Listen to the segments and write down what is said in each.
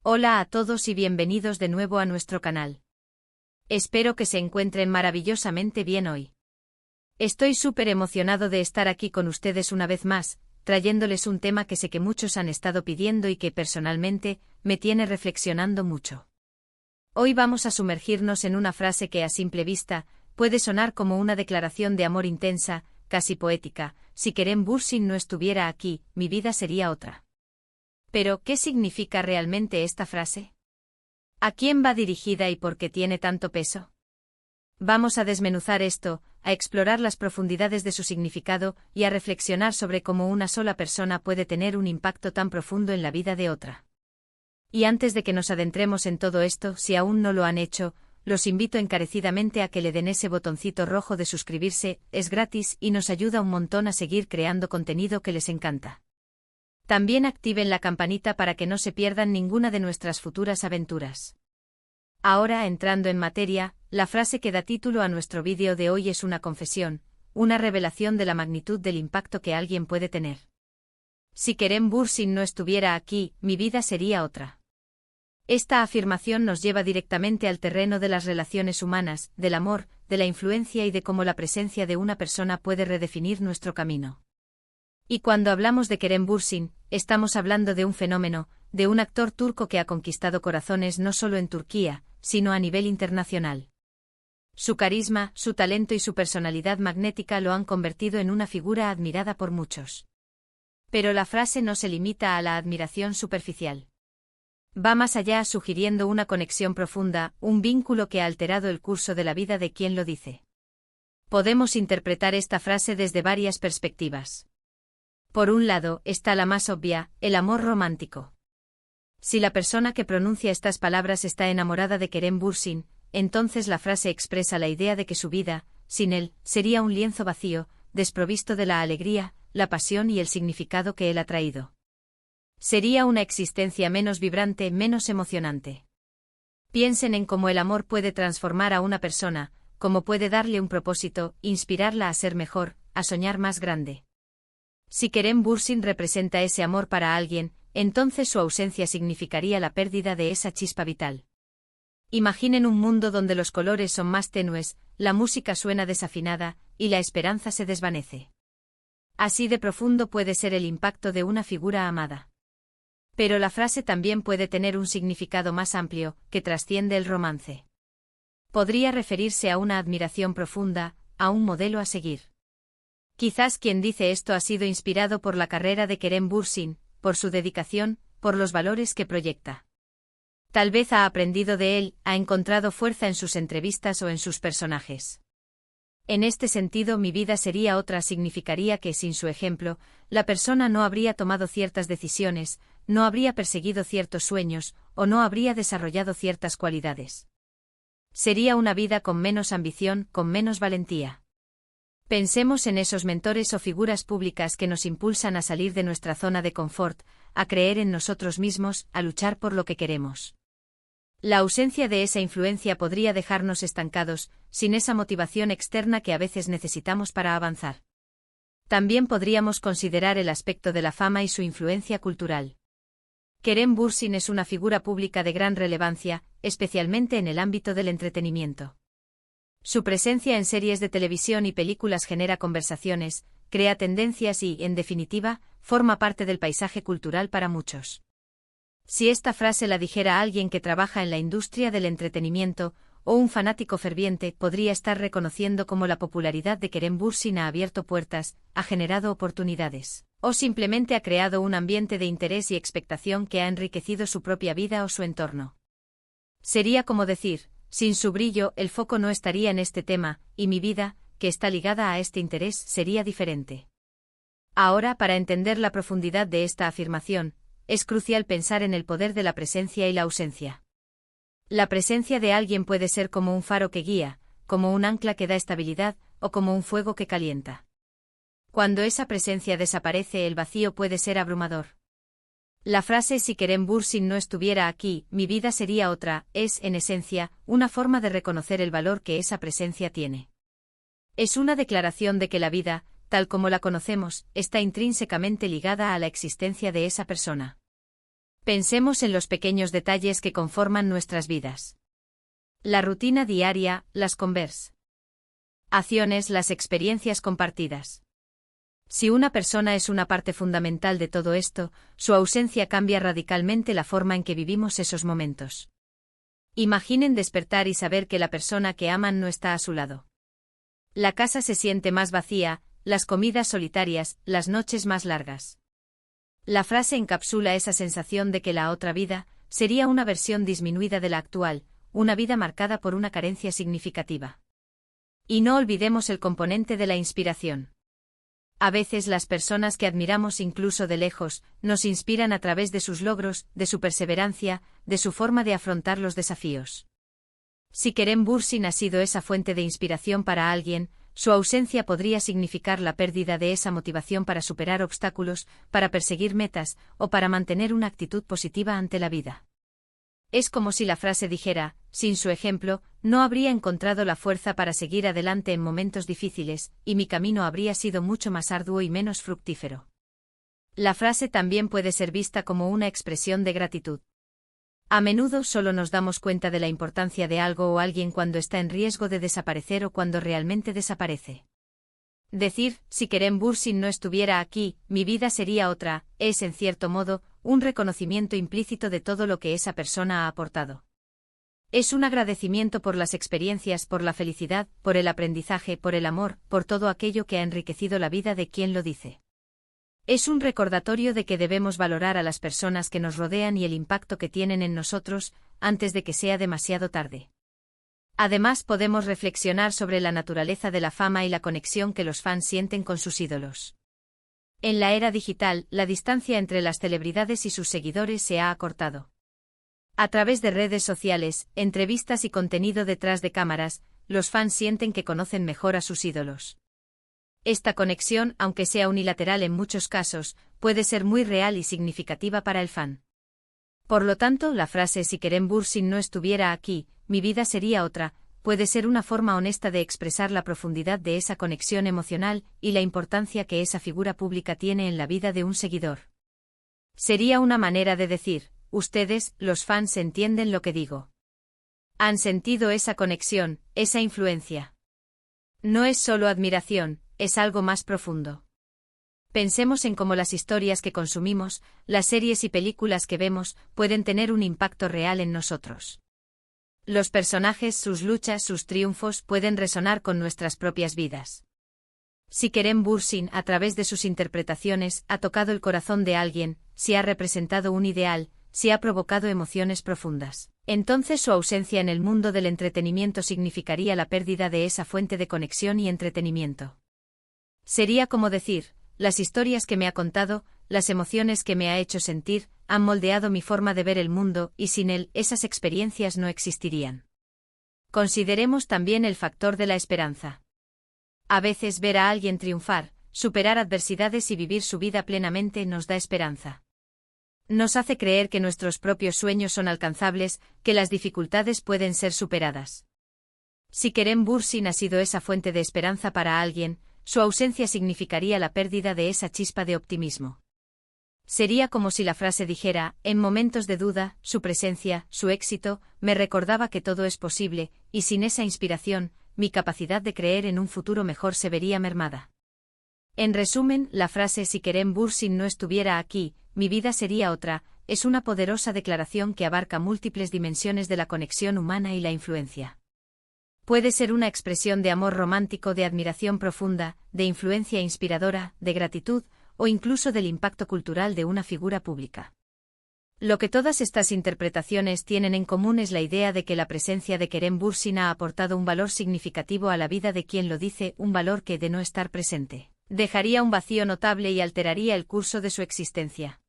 Hola a todos y bienvenidos de nuevo a nuestro canal. Espero que se encuentren maravillosamente bien hoy. Estoy súper emocionado de estar aquí con ustedes una vez más, trayéndoles un tema que sé que muchos han estado pidiendo y que personalmente me tiene reflexionando mucho. Hoy vamos a sumergirnos en una frase que a simple vista puede sonar como una declaración de amor intensa, casi poética: si Kerem Bürsin no estuviera aquí, mi vida sería otra. Pero, ¿qué significa realmente esta frase? ¿A quién va dirigida y por qué tiene tanto peso? Vamos a desmenuzar esto, a explorar las profundidades de su significado y a reflexionar sobre cómo una sola persona puede tener un impacto tan profundo en la vida de otra. Y antes de que nos adentremos en todo esto, si aún no lo han hecho, los invito encarecidamente a que le den ese botoncito rojo de suscribirse, es gratis y nos ayuda un montón a seguir creando contenido que les encanta. También activen la campanita para que no se pierdan ninguna de nuestras futuras aventuras. Ahora, entrando en materia, la frase que da título a nuestro vídeo de hoy es una confesión, una revelación de la magnitud del impacto que alguien puede tener. Si Kerem Bürsin no estuviera aquí, mi vida sería otra. Esta afirmación nos lleva directamente al terreno de las relaciones humanas, del amor, de la influencia y de cómo la presencia de una persona puede redefinir nuestro camino. Y cuando hablamos de Kerem Bürsin, estamos hablando de un fenómeno, de un actor turco que ha conquistado corazones no solo en Turquía, sino a nivel internacional. Su carisma, su talento y su personalidad magnética lo han convertido en una figura admirada por muchos. Pero la frase no se limita a la admiración superficial. Va más allá, sugiriendo una conexión profunda, un vínculo que ha alterado el curso de la vida de quien lo dice. Podemos interpretar esta frase desde varias perspectivas. Por un lado, está la más obvia, el amor romántico. Si la persona que pronuncia estas palabras está enamorada de Kerem Bürsin, entonces la frase expresa la idea de que su vida, sin él, sería un lienzo vacío, desprovisto de la alegría, la pasión y el significado que él ha traído. Sería una existencia menos vibrante, menos emocionante. Piensen en cómo el amor puede transformar a una persona, cómo puede darle un propósito, inspirarla a ser mejor, a soñar más grande. Si Kerem Bürsin representa ese amor para alguien, entonces su ausencia significaría la pérdida de esa chispa vital. Imaginen un mundo donde los colores son más tenues, la música suena desafinada, y la esperanza se desvanece. Así de profundo puede ser el impacto de una figura amada. Pero la frase también puede tener un significado más amplio, que trasciende el romance. Podría referirse a una admiración profunda, a un modelo a seguir. Quizás quien dice esto ha sido inspirado por la carrera de Kerem Bürsin, por su dedicación, por los valores que proyecta. Tal vez ha aprendido de él, ha encontrado fuerza en sus entrevistas o en sus personajes. En este sentido, mi vida sería otra significaría que, sin su ejemplo, la persona no habría tomado ciertas decisiones, no habría perseguido ciertos sueños, o no habría desarrollado ciertas cualidades. Sería una vida con menos ambición, con menos valentía. Pensemos en esos mentores o figuras públicas que nos impulsan a salir de nuestra zona de confort, a creer en nosotros mismos, a luchar por lo que queremos. La ausencia de esa influencia podría dejarnos estancados, sin esa motivación externa que a veces necesitamos para avanzar. También podríamos considerar el aspecto de la fama y su influencia cultural. Kerem Bürsin es una figura pública de gran relevancia, especialmente en el ámbito del entretenimiento. Su presencia en series de televisión y películas genera conversaciones, crea tendencias y, en definitiva, forma parte del paisaje cultural para muchos. Si esta frase la dijera alguien que trabaja en la industria del entretenimiento, o un fanático ferviente, podría estar reconociendo cómo la popularidad de Kerem Bürsin ha abierto puertas, ha generado oportunidades, o simplemente ha creado un ambiente de interés y expectación que ha enriquecido su propia vida o su entorno. Sería como decir: sin su brillo, el foco no estaría en este tema, y mi vida, que está ligada a este interés, sería diferente. Ahora, para entender la profundidad de esta afirmación, es crucial pensar en el poder de la presencia y la ausencia. La presencia de alguien puede ser como un faro que guía, como un ancla que da estabilidad, o como un fuego que calienta. Cuando esa presencia desaparece, el vacío puede ser abrumador. La frase "si Kerem Bürsin no estuviera aquí, mi vida sería otra", es, en esencia, una forma de reconocer el valor que esa presencia tiene. Es una declaración de que la vida, tal como la conocemos, está intrínsecamente ligada a la existencia de esa persona. Pensemos en los pequeños detalles que conforman nuestras vidas. La rutina diaria, las conversaciones, las experiencias compartidas. Si una persona es una parte fundamental de todo esto, su ausencia cambia radicalmente la forma en que vivimos esos momentos. Imaginen despertar y saber que la persona que aman no está a su lado. La casa se siente más vacía, las comidas solitarias, las noches más largas. La frase encapsula esa sensación de que la otra vida sería una versión disminuida de la actual, una vida marcada por una carencia significativa. Y no olvidemos el componente de la inspiración. A veces las personas que admiramos incluso de lejos, nos inspiran a través de sus logros, de su perseverancia, de su forma de afrontar los desafíos. Si Kerem Bürsin ha sido esa fuente de inspiración para alguien, su ausencia podría significar la pérdida de esa motivación para superar obstáculos, para perseguir metas, o para mantener una actitud positiva ante la vida. Es como si la frase dijera, sin su ejemplo, no habría encontrado la fuerza para seguir adelante en momentos difíciles, y mi camino habría sido mucho más arduo y menos fructífero. La frase también puede ser vista como una expresión de gratitud. A menudo solo nos damos cuenta de la importancia de algo o alguien cuando está en riesgo de desaparecer o cuando realmente desaparece. Decir, si Kerem Bürsin no estuviera aquí, mi vida sería otra, es en cierto modo, un reconocimiento implícito de todo lo que esa persona ha aportado. Es un agradecimiento por las experiencias, por la felicidad, por el aprendizaje, por el amor, por todo aquello que ha enriquecido la vida de quien lo dice. Es un recordatorio de que debemos valorar a las personas que nos rodean y el impacto que tienen en nosotros, antes de que sea demasiado tarde. Además, podemos reflexionar sobre la naturaleza de la fama y la conexión que los fans sienten con sus ídolos. En la era digital, la distancia entre las celebridades y sus seguidores se ha acortado. A través de redes sociales, entrevistas y contenido detrás de cámaras, los fans sienten que conocen mejor a sus ídolos. Esta conexión, aunque sea unilateral en muchos casos, puede ser muy real y significativa para el fan. Por lo tanto, la frase si Kerem Bürsin no estuviera aquí, mi vida sería otra, puede ser una forma honesta de expresar la profundidad de esa conexión emocional y la importancia que esa figura pública tiene en la vida de un seguidor. Sería una manera de decir, ustedes, los fans, entienden lo que digo. Han sentido esa conexión, esa influencia. No es solo admiración, es algo más profundo. Pensemos en cómo las historias que consumimos, las series y películas que vemos, pueden tener un impacto real en nosotros. Los personajes, sus luchas, sus triunfos pueden resonar con nuestras propias vidas. Si Kerem Bürsin, a través de sus interpretaciones, ha tocado el corazón de alguien, si ha representado un ideal, si ha provocado emociones profundas, entonces su ausencia en el mundo del entretenimiento significaría la pérdida de esa fuente de conexión y entretenimiento. Sería como decir, las historias que me ha contado, las emociones que me ha hecho sentir, han moldeado mi forma de ver el mundo, y sin él, esas experiencias no existirían. Consideremos también el factor de la esperanza. A veces ver a alguien triunfar, superar adversidades y vivir su vida plenamente nos da esperanza. Nos hace creer que nuestros propios sueños son alcanzables, que las dificultades pueden ser superadas. Si Kerem Bürsin ha sido esa fuente de esperanza para alguien, su ausencia significaría la pérdida de esa chispa de optimismo. Sería como si la frase dijera, en momentos de duda, su presencia, su éxito, me recordaba que todo es posible, y sin esa inspiración, mi capacidad de creer en un futuro mejor se vería mermada. En resumen, la frase si Kerem Bürsin no estuviera aquí, mi vida sería otra, es una poderosa declaración que abarca múltiples dimensiones de la conexión humana y la influencia. Puede ser una expresión de amor romántico, de admiración profunda, de influencia inspiradora, de gratitud, o incluso del impacto cultural de una figura pública. Lo que todas estas interpretaciones tienen en común es la idea de que la presencia de Kerem Bürsin ha aportado un valor significativo a la vida de quien lo dice, un valor que, de no estar presente, dejaría un vacío notable y alteraría el curso de su existencia.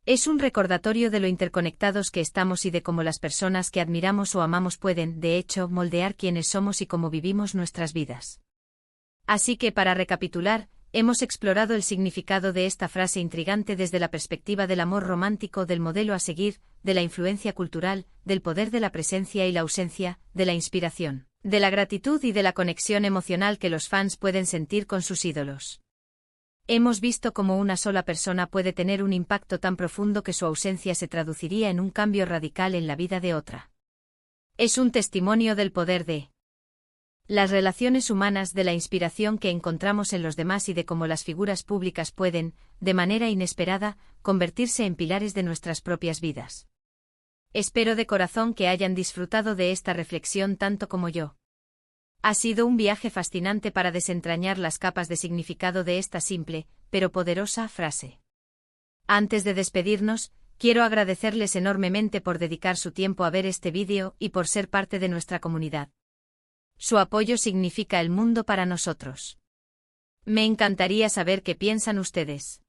Es un recordatorio de lo interconectados que estamos y de cómo las personas que admiramos o amamos pueden, de hecho, moldear quiénes somos y cómo vivimos nuestras vidas. Así que, para recapitular, hemos explorado el significado de esta frase intrigante desde la perspectiva del amor romántico, del modelo a seguir, de la influencia cultural, del poder de la presencia y la ausencia, de la inspiración, de la gratitud y de la conexión emocional que los fans pueden sentir con sus ídolos. Hemos visto cómo una sola persona puede tener un impacto tan profundo que su ausencia se traduciría en un cambio radical en la vida de otra. Es un testimonio del poder de las relaciones humanas, de la inspiración que encontramos en los demás y de cómo las figuras públicas pueden, de manera inesperada, convertirse en pilares de nuestras propias vidas. Espero de corazón que hayan disfrutado de esta reflexión tanto como yo. Ha sido un viaje fascinante para desentrañar las capas de significado de esta simple, pero poderosa frase. Antes de despedirnos, quiero agradecerles enormemente por dedicar su tiempo a ver este vídeo y por ser parte de nuestra comunidad. Su apoyo significa el mundo para nosotros. Me encantaría saber qué piensan ustedes.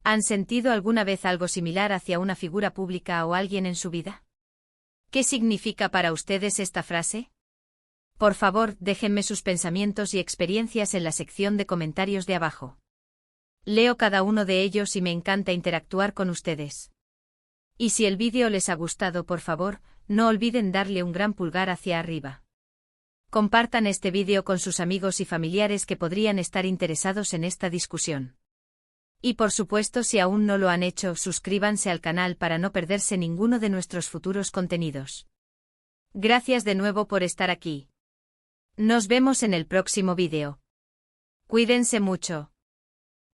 ¿Han sentido alguna vez algo similar hacia una figura pública o alguien en su vida? ¿Qué significa para ustedes esta frase? Por favor, déjenme sus pensamientos y experiencias en la sección de comentarios de abajo. Leo cada uno de ellos y me encanta interactuar con ustedes. Y si el vídeo les ha gustado, por favor, no olviden darle un gran pulgar hacia arriba. Compartan este vídeo con sus amigos y familiares que podrían estar interesados en esta discusión. Y por supuesto, si aún no lo han hecho, suscríbanse al canal para no perderse ninguno de nuestros futuros contenidos. Gracias de nuevo por estar aquí. Nos vemos en el próximo vídeo. Cuídense mucho.